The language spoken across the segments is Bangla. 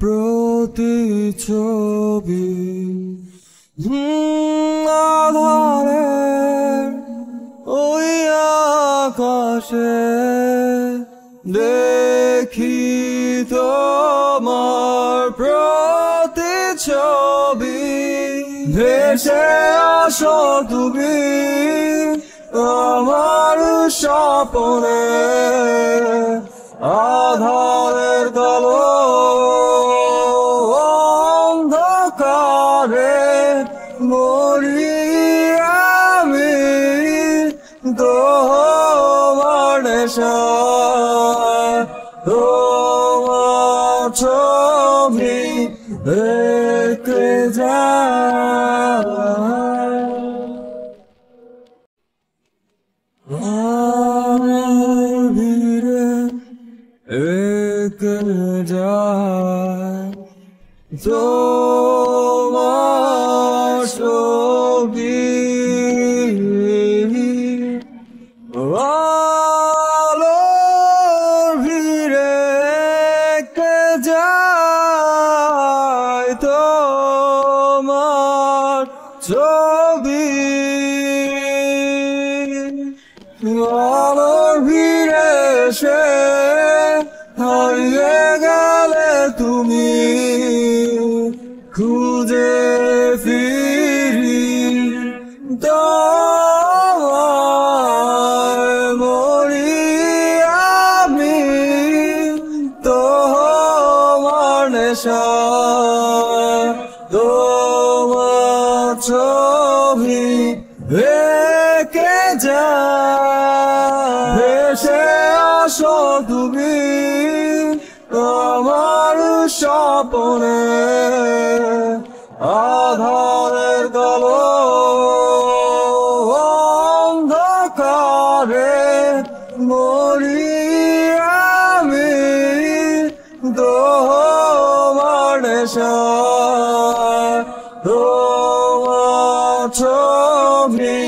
প্রতিছবি আধারের ওই আকাশে দেখি তোমার প্রতিছবি ভেসে আসো তুমি আমার স্বপ্নে আধারের কালো অন্ধকারে মরি আমি তোমার নেশায় তোমার ছবি দেখে যায় ভিড়ে একে যায় তোমার ছবি আলোর ভিড়ে একে যায় তোমার ছবি আলোর ভিড়ে সে হারিয়ে গেলে তুমি খুঁজে ফিরি তোমায় মরি আমি তোমার নেশায় তোমার ছবি দেখে যায় ভেসে আসো তুমি আমার স্বপ্নে আধারের কালো অন্ধকারে মরি আমি তোমার নেশায় তোমার ছবি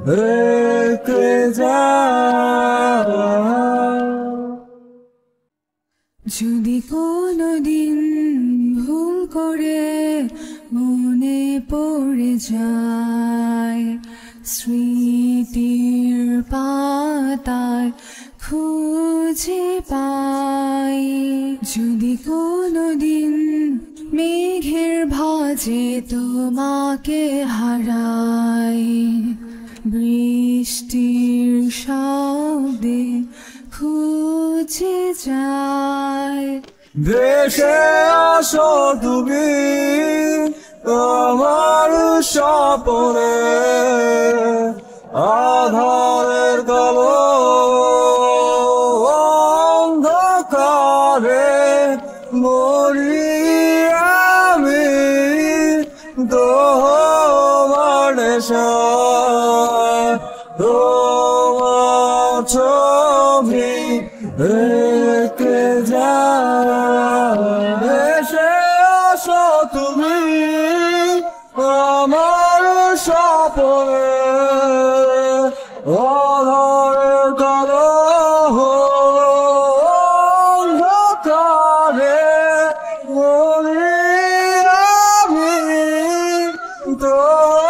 দেখে যায় যদি কোনোদিন ভুল করে মনে পড়ে যায় স্মৃতির পাতায় খুঁজে পাই যদি কোনোদিন মেঘের ভাঁজে তোমাকে হারাই বৃষ্টির শব্দে খুঁজে যায় ভেসে আসো তুমি আমার স্বপ্নে আধারের কালো অন্ধকারে মরি আমি তোমার নেশায় তোমার ছবি দেখে যায় ভেসে আসো তুমি আমার স্বপ্নে আধারের কালো অন্ধকারে মরি আমি তোমার